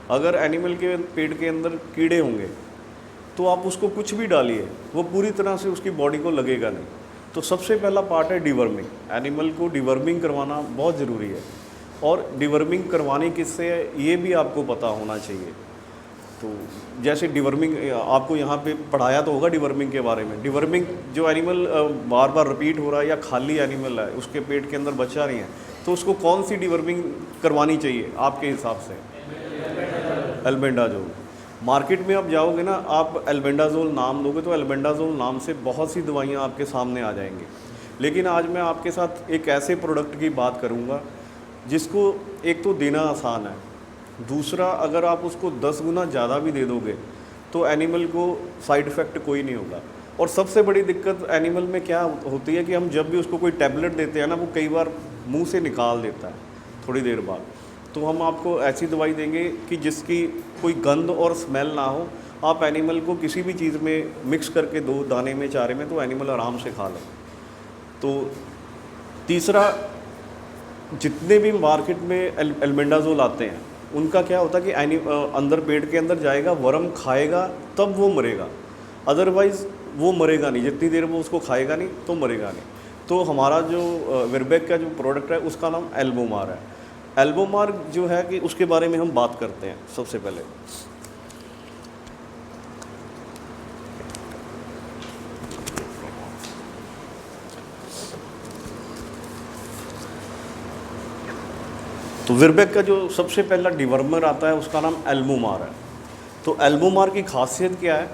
अगर एनिमल के पेट के अंदर कीड़े होंगे तो आप उसको कुछ भी डालिए वो पूरी तरह से उसकी बॉडी को लगेगा नहीं। तो सबसे पहला पार्ट है डिवर्मिंग। एनिमल को डिवर्मिंग करवाना बहुत ज़रूरी है, और डिवर्मिंग करवाने किससे है ये भी आपको पता होना चाहिए। तो जैसे डिवर्मिंग आपको यहाँ पे पढ़ाया तो होगा डिवर्मिंग के बारे में। डिवर्मिंग जो एनिमल बार बार रिपीट हो रहा है या खाली एनिमल है, उसके पेट के अंदर बच्चा नहीं है, तो उसको कौन सी डिवर्मिंग करवानी चाहिए आपके हिसाब से? एल्बेंडाजोल। मार्केट में आप जाओगे ना, आप एल्बेंडाजोल नाम लोगे तो एल्बेंडाजोल नाम से बहुत सी दवाइयाँ आपके सामने आ जाएंगी। लेकिन आज मैं आपके साथ एक ऐसे प्रोडक्ट की बात करूँगा जिसको एक तो देना आसान है, दूसरा अगर आप उसको 10 गुना ज़्यादा भी दे दोगे तो एनिमल को साइड इफ़ेक्ट कोई नहीं होगा। और सबसे बड़ी दिक्कत एनिमल में क्या होती है कि हम जब भी उसको कोई टैबलेट देते हैं ना, वो कई बार मुंह से निकाल देता है थोड़ी देर बाद। तो हम आपको ऐसी दवाई देंगे कि जिसकी कोई गंध और स्मेल ना हो। आप एनिमल को किसी भी चीज़ में मिक्स करके दो, दाने में, चारे में, तो एनिमल आराम से खा ले। तो तीसरा, जितने भी मार्केट में एल्बेंडाजोल आते हैं उनका क्या होता है कि अंदर पेट के अंदर जाएगा, वर्म खाएगा तब वो मरेगा, अदरवाइज़ वो मरेगा नहीं। जितनी देर वो उसको खाएगा नहीं तो मरेगा नहीं। तो हमारा जो विरबैक का जो प्रोडक्ट है उसका नाम एल्बोमार है। एल्बोमार जो है कि उसके बारे में हम बात करते हैं सबसे पहले। तो विरबैक का जो सबसे पहला डिवर्मर आता है उसका नाम एल्बोमार है। तो एल्बोमार की खासियत क्या है?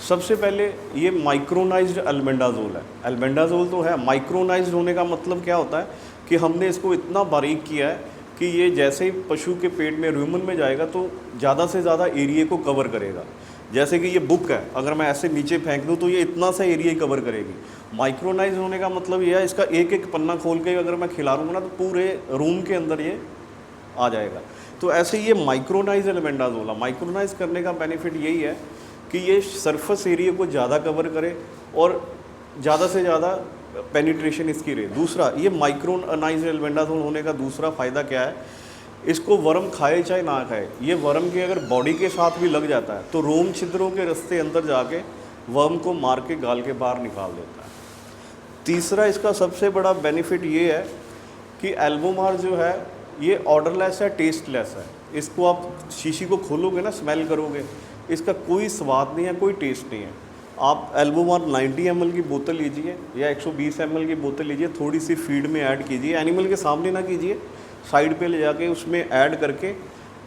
सबसे पहले ये माइक्रोनाइज्ड एल्बेंडाजोल है। एल्बेंडाजोल तो है, माइक्रोनाइज्ड होने का मतलब क्या होता है कि हमने इसको इतना बारीक किया है कि ये जैसे ही पशु के पेट में, ह्यूमन में जाएगा तो ज़्यादा से ज़्यादा एरिया को कवर करेगा। जैसे कि ये बुक है, अगर मैं ऐसे नीचे फेंक दूँ तो ये इतना सा एरिया ही कवर करेगी। माइक्रोनाइज होने का मतलब ये है, इसका एक एक पन्ना खोल के अगर मैं खिला दूँगा ना तो पूरे रूम के अंदर ये आ जाएगा। तो ऐसे ये माइक्रोनाइज एल्बेंडाजोल है। माइक्रोनाइज करने का बेनिफिट यही है कि ये सरफेस एरिया को ज़्यादा कवर करे और ज़्यादा से ज़्यादा पेनिट्रेशन इसकी रहे। दूसरा, ये माइक्रोनाइज एल्बेंडाजोल होने का दूसरा फ़ायदा क्या है? इसको वर्म खाए चाहे ना खाए, ये वर्म के अगर बॉडी के साथ भी लग जाता है तो रोम छिद्रों के रास्ते अंदर जाके वर्म को मार के गाल के बाहर निकाल देता है। तीसरा, इसका सबसे बड़ा बेनिफिट ये है कि एल्बोमार जो है ये ऑर्डरलेस है, टेस्टलेस है। इसको आप शीशी को खोलोगे ना, स्मेल करोगे, इसका कोई स्वाद नहीं है, कोई टेस्ट नहीं है। आप एल्बोमार 90 ml की बोतल लीजिए या 120 ml की बोतल लीजिए, थोड़ी सी फीड में ऐड कीजिए, एनिमल के सामने ना कीजिए, साइड पे ले जाके उसमें ऐड करके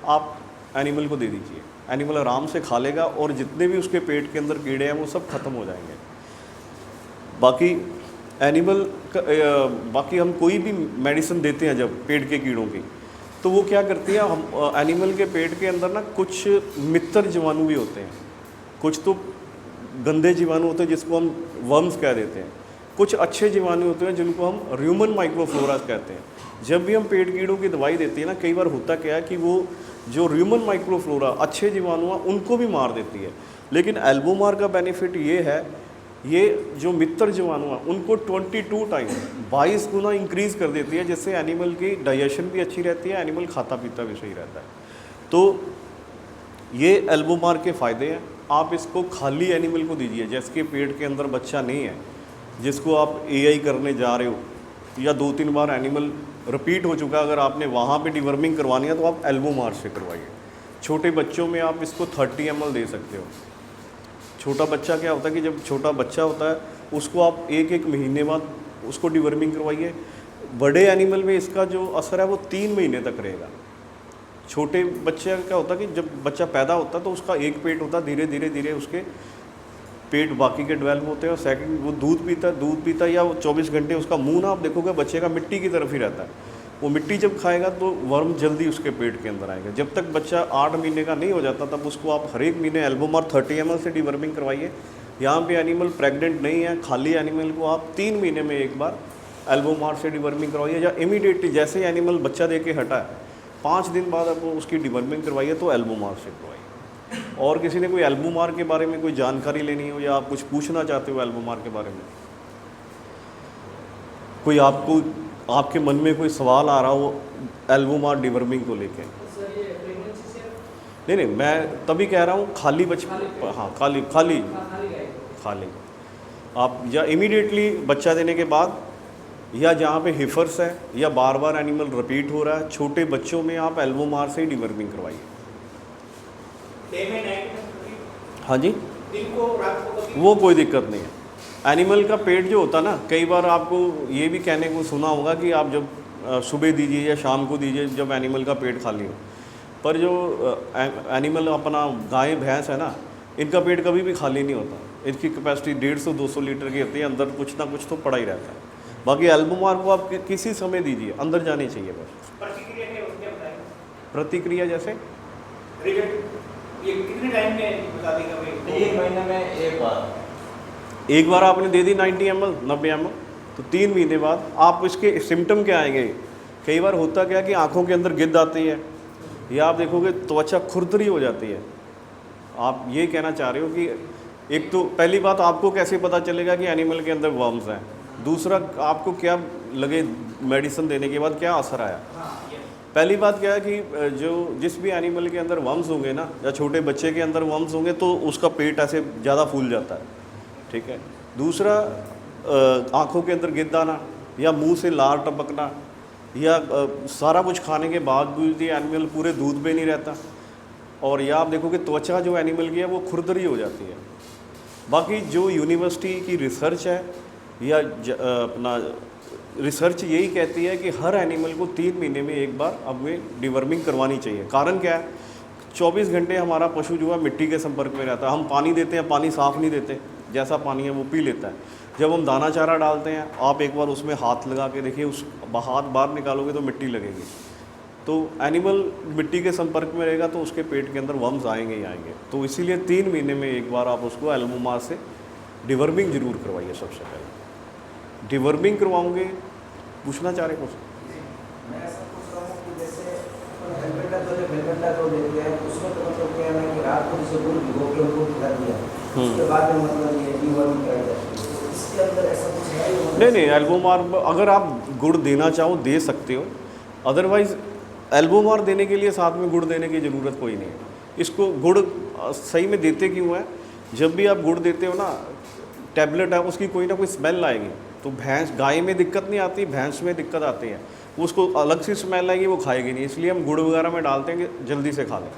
आप एनिमल को दे दीजिए। एनिमल आराम से खा लेगा और जितने भी उसके पेट के अंदर कीड़े हैं वो सब खत्म हो जाएंगे। बाकी एनिमल बाकी हम कोई भी मेडिसिन देते हैं जब पेट के कीड़ों की, तो वो क्या करती है, हम एनिमल के पेट के अंदर ना कुछ मित्र जीवाणु भी होते हैं, कुछ तो गंदे जीवाणु होते हैं जिसको हम वर्म्स कह देते हैं, कुछ अच्छे जीवाणु होते हैं जिनको हम ह्यूमन माइक्रोफ्लोरा कहते हैं। जब भी हम पेट कीड़ों की दवाई देते हैं ना, कई बार होता क्या है कि वो जो ह्यूमन माइक्रोफ्लोरा अच्छे जीवाणु हैं उनको भी मार देती है। लेकिन एल्बोमार का बेनिफिट ये है, ये जो मित्र जीवाणु हैं उनको 22 टाइम 22 गुना इंक्रीज़ कर देती है, जिससे एनिमल की डाइजेशन भी अच्छी रहती है, एनिमल खाता पीता भी सही रहता है। तो ये एल्बोमार के फ़ायदे हैं। आप इसको खाली एनिमल को दीजिए जिसके पेट के अंदर बच्चा नहीं है, जिसको आप एआई करने जा रहे हो या 2-3 बार एनिमल रिपीट हो चुका, अगर आपने वहाँ पे डिवर्मिंग करवानी है तो आप एल्बोमार से करवाइए। छोटे बच्चों में आप इसको 30 ml दे सकते हो। छोटा बच्चा क्या होता है कि जब छोटा बच्चा होता है उसको आप 1-1 महीने बाद उसको डिवर्मिंग करवाइए। बड़े एनिमल में इसका जो असर है वो 3 महीने तक रहेगा। छोटे बच्चे का क्या होता है कि जब बच्चा पैदा होता है तो उसका एक पेट होता है, धीरे धीरे धीरे उसके पेट बाकी के डेवलप होते हैं। और सेकंड, वो दूध पीता है या वो 24 घंटे उसका मुंह ना आप देखोगे बच्चे का मिट्टी की तरफ ही रहता है। वो मिट्टी जब खाएगा तो वर्म जल्दी उसके पेट के अंदर आएगा। जब तक बच्चा 8 महीने का नहीं हो जाता तब उसको आप हर एक महीने एल्बोमार 30 ml से डिवर्मिंग करवाइए। यहाँ पे एनिमल प्रेग्नेंट नहीं है, खाली एनिमल को आप 3 महीने में एक बार एल्बोमार से डिवर्मिंग करवाइए, या इमीडिएटली जैसे ही एनिमल बच्चा दे के हटा है 5 दिन बाद आप उसकी डिवर्मिंग करवाइए तो एल्बोमार से करवाइए। और किसी ने कोई एल्बोमार के बारे में कोई जानकारी लेनी हो या आप कुछ पूछना चाहते हो एल्बोमार के बारे में, कोई आपको आपके मन में कोई सवाल आ रहा हो एल्बोमार डिवर्मिंग को लेके? नहीं नहीं, मैं तभी कह रहा हूँ खाली हाँ खाली खाली खाली आप या इमीडिएटली बच्चा देने के बाद, या जहाँ पे हिफर्स है या बार बार एनिमल रिपीट हो रहा है, छोटे बच्चों में आप एल्बोमार से ही डिवर्मिंग करवाइए। हाँ जी, दिन को रात को वो कोई दिक्कत नहीं है। एनिमल का पेट जो होता है ना, कई बार आपको ये भी कहने को सुना होगा कि आप जब सुबह दीजिए या शाम को दीजिए जब एनिमल का पेट खाली हो, पर जो एनिमल अपना गाय भैंस है ना, इनका पेट कभी भी खाली नहीं होता। इनकी कैपेसिटी 150-200 लीटर की होती है, अंदर कुछ ना कुछ तो पड़ा ही रहता है। बाकी एल्बोमार को आप किसी समय दीजिए, अंदर जानी चाहिए बस। प्रतिक्रिया क्या होती है बताइए? प्रतिक्रिया जैसे रिजल्ट ये कितने टाइम में बता देगा भाई? 1 महीने में एक बार आपने दे दी 90 ml 90 ml, तो 3 महीने बाद आप इसके सिम्टम क्या आएंगे? कई बार होता क्या कि आंखों के अंदर गिद्ध आती है, या आप देखोगे त्वचा खुरदरी हो जाती है। आप ये कहना चाह रहे हो कि एक तो पहली बात, आपको कैसे पता चलेगा कि एनिमल के अंदर वर्म्स हैं? दूसरा, आपको क्या लगे मेडिसिन देने के बाद क्या असर आया? पहली बात क्या है कि जो जिस भी एनिमल के अंदर वर्म्स होंगे ना, या छोटे बच्चे के अंदर वर्म्स होंगे, तो उसका पेट ऐसे ज़्यादा फूल जाता है, ठीक है। दूसरा, आँखों के अंदर गिद्ध आना, या मुंह से लार टपकना, या सारा कुछ खाने के बावजूद ये एनिमल पूरे दूध पे नहीं रहता, और या आप देखोगे त्वचा जो एनिमल की है वो खुरदरी हो जाती है। बाकी जो यूनिवर्सिटी की रिसर्च है या अपना रिसर्च यही कहती है कि हर एनिमल को 3 महीने में एक बार हमें डिवर्मिंग करवानी चाहिए। कारण क्या है? 24 घंटे हमारा पशु जो है मिट्टी के संपर्क में रहता है। हम पानी देते हैं, पानी साफ़ नहीं देते, जैसा पानी है वो पी लेता है। जब हम दाना चारा डालते हैं, आप एक बार उसमें हाथ लगा के देखिए, उस हाथ बाहर निकालोगे तो मिट्टी लगेगी। तो एनिमल मिट्टी के संपर्क में रहेगा तो उसके पेट के अंदर वर्म्स आएंगे ही आएंगे। तो इसीलिए 3 महीने में एक बार आप उसको एल्बोमार से डिवर्मिंग जरूर करवाइए। सबसे पहले डिवर्मिंग करवाओगे, पूछना चाह रहे कुछ? मैं ऐसा पूछ रहा हूँ कि जैसे हेलमेंडा जो देते हैं उसमें तो मतलब क्या है कि रात को जैसे गुड़ भिगो के उनको खिला दिया, उसके बाद में मतलब ये डिवर्मिंग कराई जाती है, तो इसके अंदर ऐसा कुछ है? नहीं नहीं, एल्बोमार अगर आप गुड़ देना चाहो दे सकते हो, अदरवाइज़ एल्बोमार देने के लिए साथ में गुड़ देने की ज़रूरत कोई नहीं है। इसको गुड़ सही में देते क्यों है? जब भी आप गुड़ देते हो ना, टैबलेट है उसकी कोई ना कोई स्मेल आएगी, तो गाय में दिक्कत नहीं आती, भैंस में दिक्कत आती है, उसको अलग सी स्मेल आएगी, वो खाएगी नहीं। इसलिए हम गुड़ वगैरह में डालते हैं कि जल्दी से खा लें।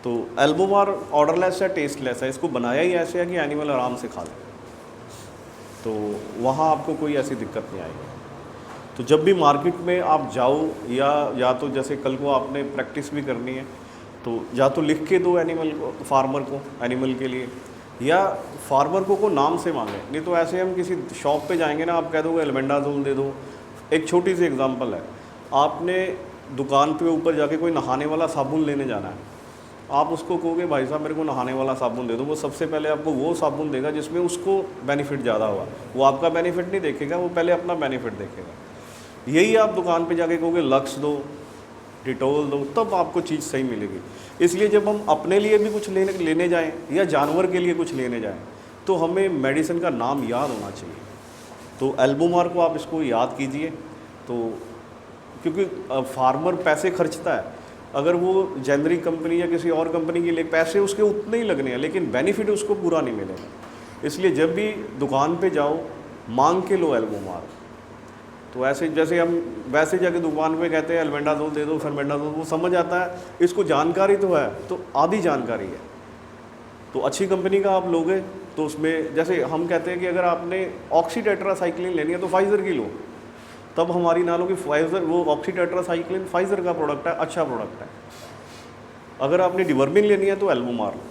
तो एल्बोमार ऑर्डरलेस है, टेस्टलेस है, इसको बनाया ही ऐसे है कि एनिमल आराम से खा ले, तो वहाँ आपको कोई ऐसी दिक्कत नहीं आएगी। तो जब भी मार्केट में आप जाओ, या तो जैसे कल को आपने प्रैक्टिस भी करनी है, तो या तो लिख के दो एनिमल को, फार्मर को, एनिमल के लिए, या फार्मर को नाम से मांगे। नहीं तो ऐसे हम किसी शॉप पे जाएंगे ना, आप कह दोगे एल्बेंडाजोल दे दो। एक छोटी सी एग्जांपल है, आपने दुकान पे ऊपर जाके कोई नहाने वाला साबुन लेने जाना है, आप उसको कहोगे भाई साहब मेरे को नहाने वाला साबुन दे दो, वो सबसे पहले आपको वो साबुन देगा जिसमें उसको बेनिफिट ज़्यादा हुआ। वो आपका बेनिफिट नहीं देखेगा, वो पहले अपना बेनिफिट देखेगा। यही आप दुकान पे जाके कहोगे लक्स दो, डिटोल दो, तब आपको चीज़ सही मिलेगी। इसलिए जब हम अपने लिए भी कुछ लेने जाएं या जानवर के लिए कुछ लेने जाएं, तो हमें मेडिसिन का नाम याद होना चाहिए। तो एल्बोमार को आप इसको याद कीजिए। तो क्योंकि फार्मर पैसे खर्चता है, अगर वो जेनरिक कंपनी या किसी और कंपनी के लिए, पैसे उसके उतने ही लगने हैं लेकिन बेनिफिट उसको पूरा नहीं मिलेगा। इसलिए जब भी दुकान पे जाओ, मांग के लो एल्बोमार। तो ऐसे जैसे हम वैसे जाके दुकान पे कहते हैं एल्बेंडाजोल दे दो, फर्मेंडाजोल, वो समझ आता है, इसको जानकारी तो है, तो आधी जानकारी है। तो अच्छी कंपनी का आप लोगे तो उसमें, जैसे हम कहते हैं कि अगर आपने ऑक्सीटेट्रासाइक्लिन लेनी है तो फाइज़र की लो, तब हमारी नालों की फाइज़र, वो ऑक्सीटेट्रासाइक्लिन फाइज़र का प्रोडक्ट है, अच्छा प्रोडक्ट है। अगर आपने डिवर्मिन लेनी है तो एल्बोमार लो।